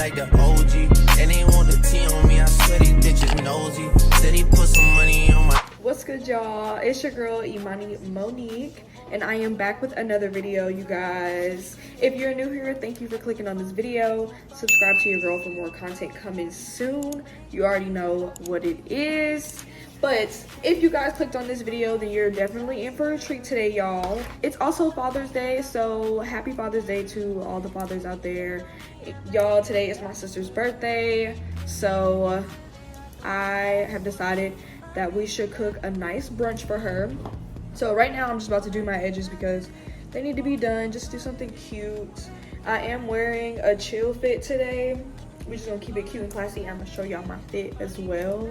like the OG. And they want the T on me, I swear these bitches nosy. Said he put some money on my... What's good, y'all? It's your girl Imani Monique, and I am back with another video, you guys. If you're new here, thank you for clicking on this video. Subscribe to your girl for more content coming soon. You already know what it is. But if you guys clicked on this video, then you're definitely in for a treat today, y'all. It's also Father's Day, so happy Father's Day to all the fathers out there. Y'all, today is my sister's birthday, so I have decided that we should cook a nice brunch for her. So right now I'm just about to do my edges because they need to be done. Just do something cute. I am wearing a chill fit today. We're just gonna keep it cute and classy. I'm gonna show y'all my fit as well.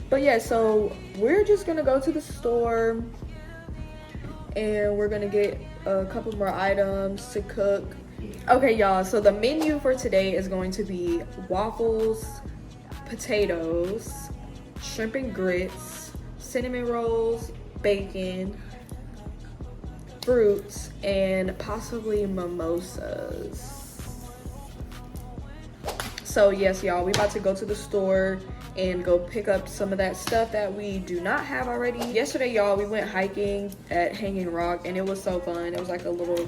But yeah, so we're just gonna go to the store and we're gonna get a couple more items to cook. Okay, y'all, so the menu for today is going to be waffles, potatoes, shrimp and grits, cinnamon rolls, bacon, fruits, and possibly mimosas. So yes, y'all, we about to go to the store and go pick up some of that stuff that we do not have already. Yesterday, y'all, we went hiking at Hanging Rock and it was so fun. It was like a little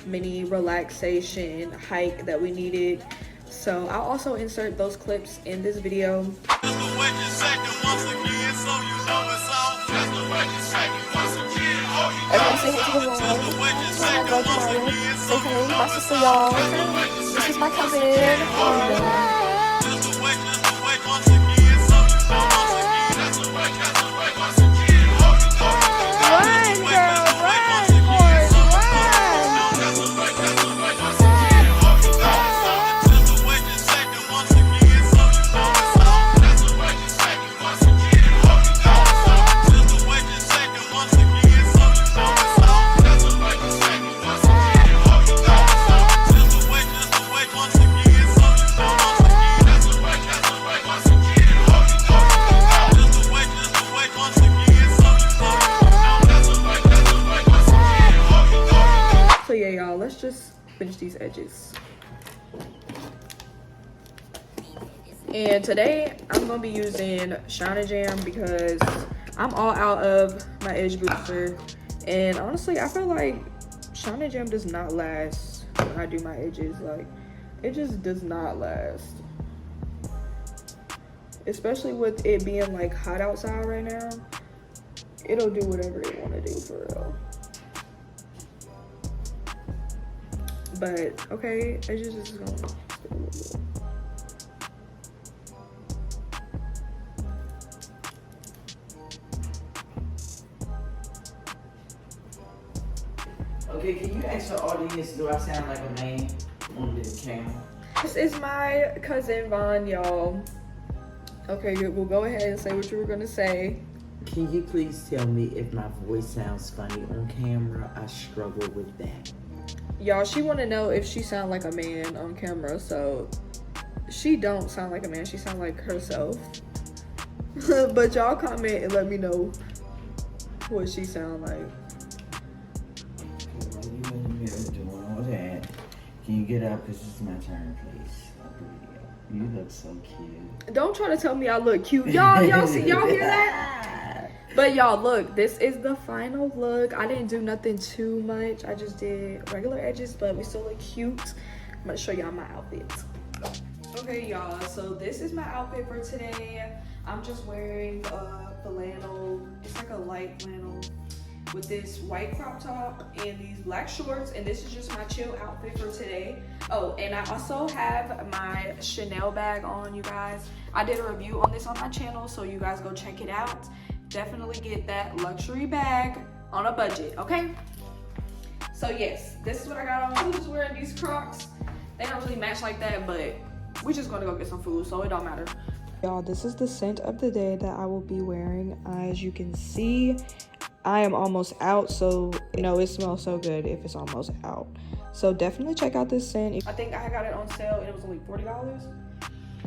mini relaxation hike that we needed. So I'll also insert those clips in this video. Everyone say hey to the vlog. My girl Jamaya. Say hey, my sister, y'all. This is my cousin. So yeah, y'all, let's just finish these edges. And today I'm gonna be using Shine Jam because I'm all out of my edge booster, and honestly I feel like Shine Jam does not last when I do my edges. Like, it just does not last, especially with it being like hot outside right now. It'll do whatever it want to do for real. But okay, edges is gonna stick a little bit. Okay, can you ask the audience, do I sound like a man on the camera? This is my cousin Vaughn, y'all. Okay, we'll go ahead and say what you were gonna say. Can you please tell me if my voice sounds funny on camera? I struggle with that. Y'all, she want to know if she sound like a man on camera, so she don't sound like a man. She sound like herself. But y'all comment and let me know what she sound like. While you in the mirror doing all that, can you get up? This is my turn, please. You look so cute. Don't try to tell me I look cute. Y'all see, y'all hear that? But y'all, look, this is the final look. I didn't do nothing too much. I just did regular edges, but we still look cute. I'm gonna show y'all my outfit. Okay, y'all, so this is my outfit for today. I'm just wearing a flannel. It's like a light flannel with this white crop top and these black shorts, and this is just my chill outfit for today. Oh, and I also have my Chanel bag on, you guys. I did a review on this on my channel, so you guys go check it out. Definitely get that luxury bag on a budget, okay? So yes, this is what I got on. I'm just wearing these Crocs. They don't really match like that, but we're just gonna go get some food, so it don't matter. Y'all, this is the scent of the day that I will be wearing. As you can see, I am almost out, so you know it smells so good if it's almost out. So definitely check out this scent. I think I got it on sale and it was only $40.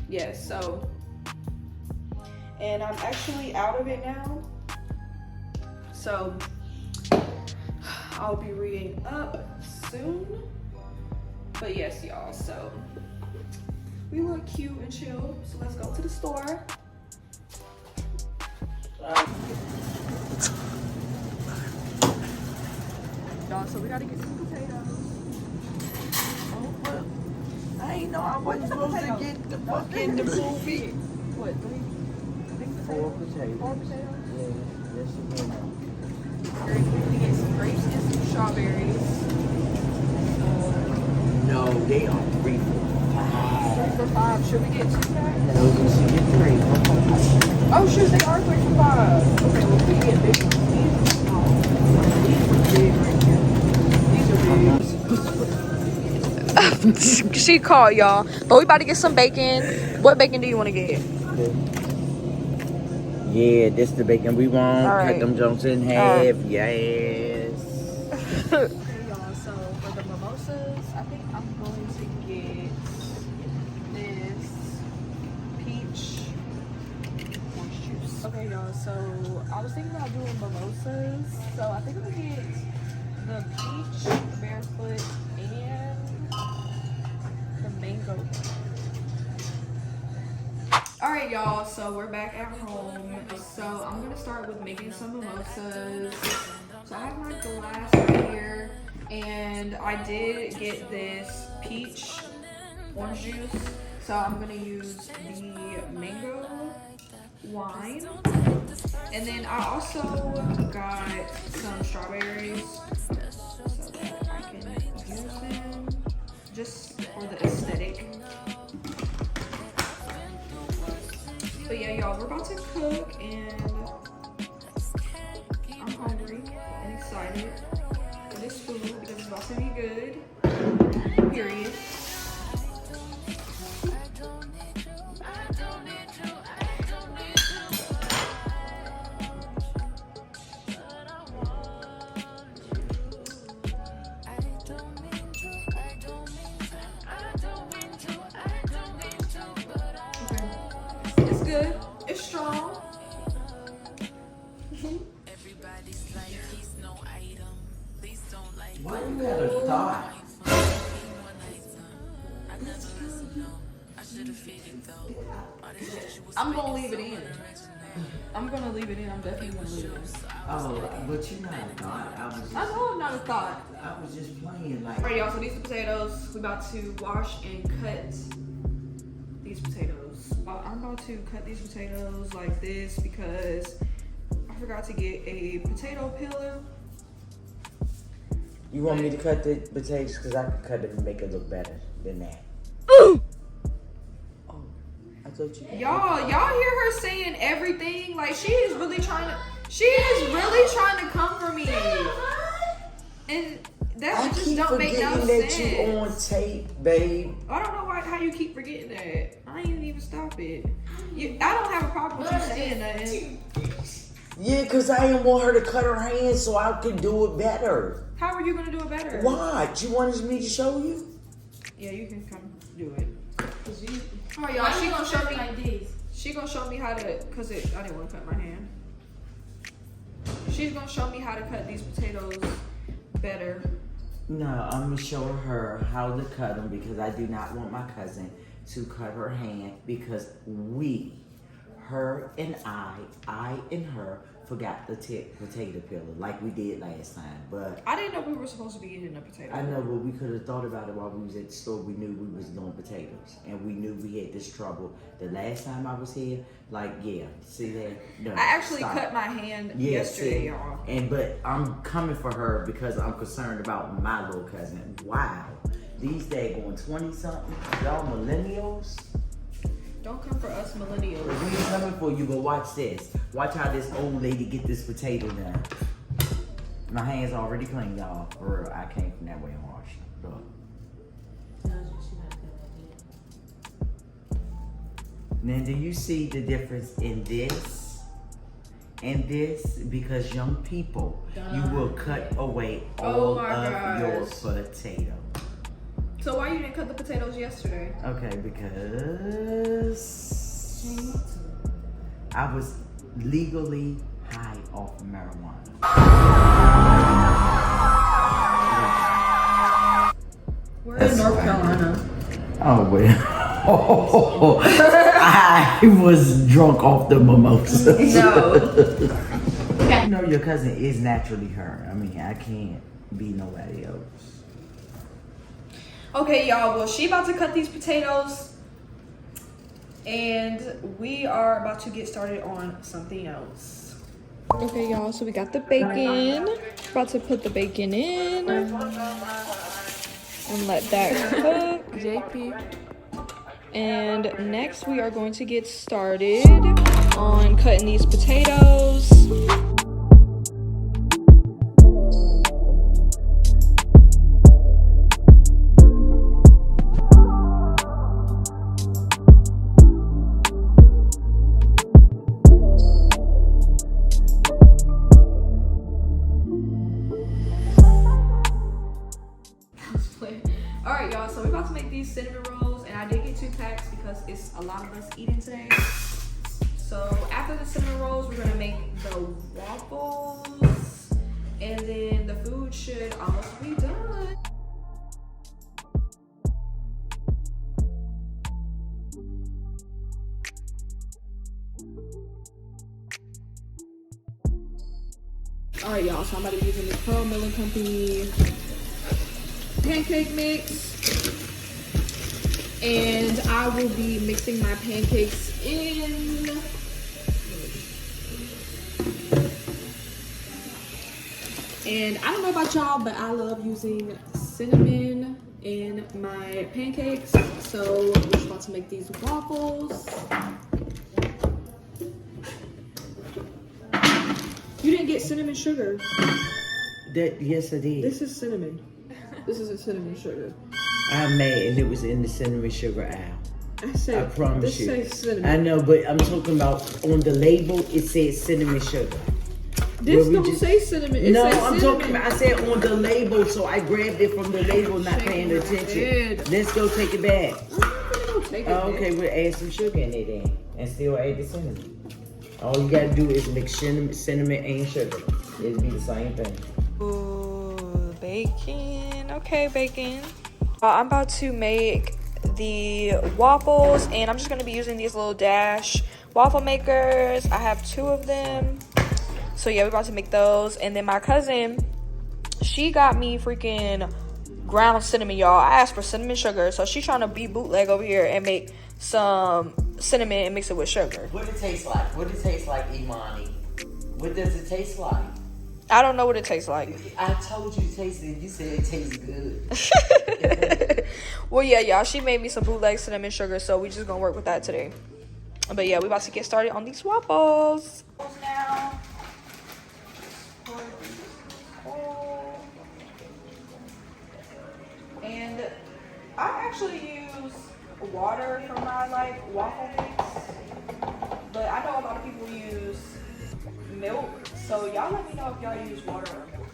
Yes, so, and I'm actually out of it now, so I'll be reading up soon. But yes, y'all, so We look cute and chill, so let's go to the store. Y'all, so we gotta get some potatoes. Oh, well, I ain't know I wasn't supposed to get the fucking the movie. What, 3? 4 potatoes. 4 potatoes? Yeah, that's a good one. We're gonna get some grapes and some strawberries. No, they are 3 for 5. 3 for 5. Should we get 2 packs? No, you should get 3 for 5. Oh shoot, they are 3 for 5. Okay, well we get big ones. These are small. These are big right here. These are big. She called y'all. But we about to get some bacon. What bacon do you want to get? Yeah, this the bacon we want. All right. Cut them Jones in half. Yes. Okay, y'all. So for the mimosas, I think I'm going to get this peach orange juice. Okay, y'all. So I was thinking about doing mimosas. So I think I'm gonna get the peach, the barefoot, and the mango. All right, y'all. So we're back at home. So I'm gonna start with making some mimosas. So I have my glass right here, and I did get this peach orange juice. So I'm gonna use the mango wine, and then I also got some strawberries so that I can use them just for the aesthetic. But yeah, y'all, we're about to cook, and I'm hungry and excited for this food because it's about to be good. Period. It's good. It's strong. Why you got a thought? I'm gonna leave it in. I'm gonna leave it in. I'm definitely gonna leave it in. Oh, but you're not a thought. I know I'm not a thought. I was just playing like. Alright, y'all, so these are the potatoes. We're about to wash and cut these potatoes. I'm about to cut these potatoes like this because I forgot to get a potato peeler. You want me to cut the potatoes? Because I could cut it and make it look better than that. Ooh! Oh, I thought you. Y'all hear her saying everything? Like she is really trying to come for me. And that just don't make no sense. That you on tape, babe. I don't know how you keep forgetting that. I ain't even stop it. I don't have a problem with you saying nothing. Yeah, because I didn't want her to cut her hands so I could do it better. How are you gonna do it better? What? You wanted me to show you? Yeah, you can come do it. All right, y'all. She gonna show me like this. She gonna show me how to, I didn't want to cut my hand. She's gonna show me how to cut these potatoes better. No, I'm gonna show her how to cut them because I do not want my cousin to cut her hand because her and I and her forgot the potato peeler like we did last time. But I didn't know we were supposed to be eating a potato. I know, but we could have thought about it while we was at the store. We knew we was doing potatoes, and we knew we had this trouble the last time I was here. Like, yeah, see that? No, I actually cut my hand yesterday, y'all. But I'm coming for her because I'm concerned about my little cousin. Wow, these daggone 20-something, y'all millennials. Don't come for us millennials. We ain't coming for you, but watch this. Watch how this old lady get this potato done. My hands already clean, y'all. For real, I came from that way and washed them. Now, do you see the difference in this and this? Because young people, you will cut away all of your potato. So why you didn't cut the potatoes yesterday? Okay, because I was legally high off of marijuana. We're in North Carolina. Oh, well. Oh, I was drunk off the mimosa. No. You know your cousin is naturally her. I mean, I can't be nobody else. Okay, y'all. Well, she about to cut these potatoes, and we are about to get started on something else. Okay, y'all. So we got the bacon. About to put the bacon in and let that cook. JP. And next, we are going to get started on cutting these potatoes. Alright, y'all, so we're about to make these cinnamon rolls, and I did get 2 packs because it's a lot of us eating today. So after the cinnamon rolls, we're gonna make the waffles, and then the food should almost be done. Alright, y'all, so I'm about to be using the Pearl Milling Company pancake mix, and I will be mixing my pancakes in. And I don't know about y'all, but I love using cinnamon in my pancakes, so we're just about to make these waffles. You didn't get cinnamon sugar. Yes, I did. This is cinnamon. This is a cinnamon sugar. I'm mad, and it was in the cinnamon sugar aisle. I said, I promise this you. says cinnamon. I know, but I'm talking about on the label. It says cinnamon sugar. This don't say cinnamon. It No, says I'm cinnamon. talking about. I said on the label, so I grabbed it from the label, not paying attention. head. Let's go take it back. I'm gonna go take it. Okay, we'll add some sugar in it then, and still add the cinnamon. All you gotta do is mix cinnamon and sugar. It'll be the same thing. Ooh, bacon. Okay, bacon. I'm about to make the waffles, and I'm just gonna be using these little Dash waffle makers. I have 2 of them. So yeah, we're about to make those. And then my cousin, she got me freaking ground cinnamon, y'all. I asked for cinnamon sugar, so she's trying to be bootleg over here and make some cinnamon and mix it with sugar. What it taste like? What it taste like, Imani? What does it taste like? I don't know what it tastes like. I told you to taste it. You said it tastes good. Well, yeah, y'all, she made me some bootleg cinnamon sugar, so we just gonna work with that today. But yeah, we about to get started on these waffles. Now. And I actually use water for my waffle mix, but I know a lot of people use milk, so y'all let me know if y'all use water or milk.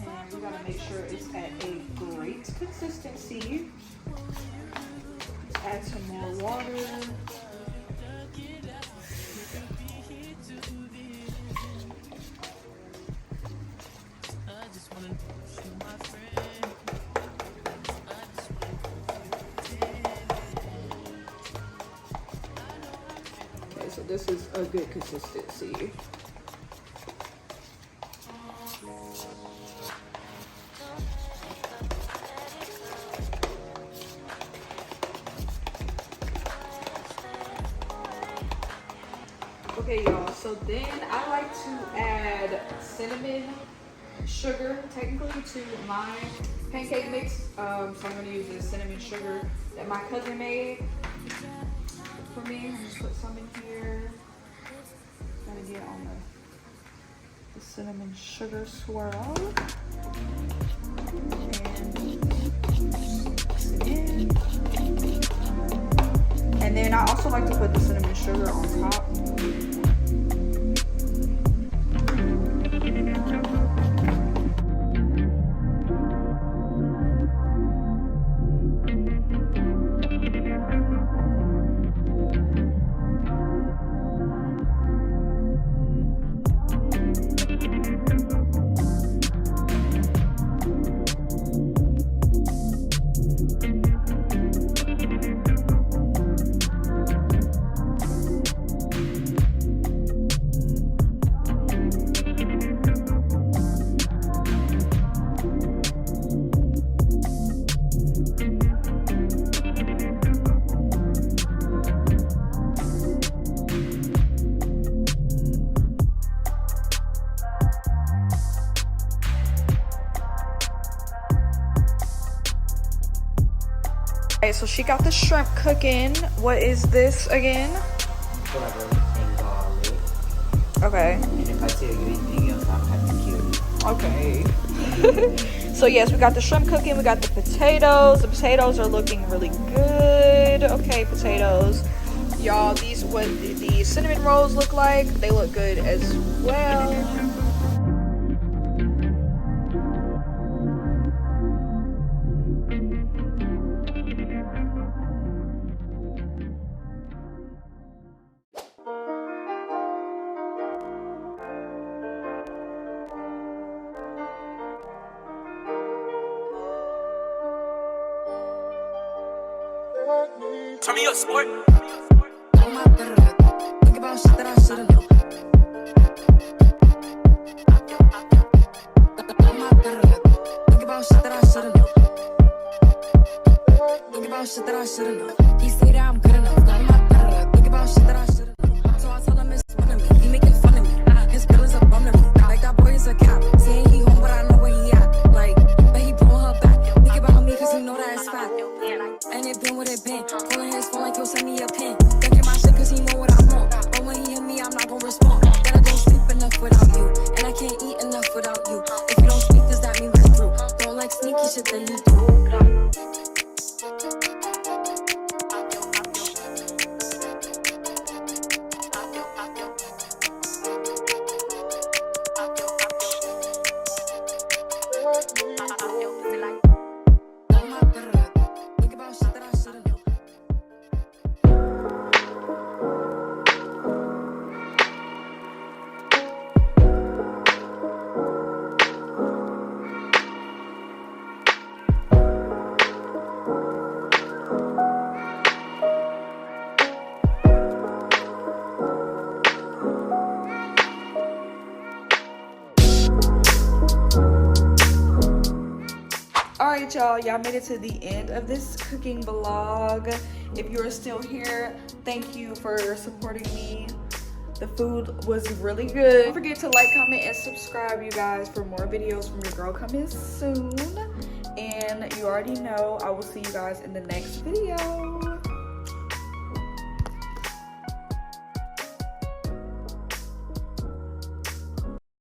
And we gotta make sure it's at a great consistency. Add some more water. Okay, so this is a good consistency. Okay, y'all, so then I like to add cinnamon sugar, technically, to my pancake mix. So I'm gonna use the cinnamon sugar that my cousin made for me. I'm just put some in here. Gotta get on the cinnamon sugar swirl. And then I also like to put the cinnamon sugar on top. Okay, so she got the shrimp cooking. What is this again? Butter and garlic. Okay. And if I tell you anything else, I'll have to kill you. Okay. So yes, we got the shrimp cooking. We got the potatoes. The potatoes are looking really good. Okay, potatoes. Y'all, these what the cinnamon rolls look like. They look good as well. Turn me up, sport. Think about shit that I should've known. Think about shit that I should've known. Think about shit that I should've known. He say that I'm good enough. Think about shit that I should've known. So I tell him it's fun of me. He making fun of me. His girl is a bum to me. Like that boy is a cap. Saying he home, but I know where he at. Like, but he blowing her back. Think about me, cause he know that it's fact. And it been what it been. Pulling his phone like he'll send me a pin. Thinking my shit cause he know what I want. But when he hit me, I'm not gonna respond. That I don't sleep enough without you. And I can't eat enough without you. If you don't speak, does that mean we're through? Don't like sneaky shit that you do. Think about shit that I should've known. Alright y'all made it to the end of this cooking vlog. If you're still here, thank you for supporting me. The food was really good. Don't forget to like, comment, and subscribe, you guys, for more videos from your girl coming soon. And you already know I will see you guys in the next video.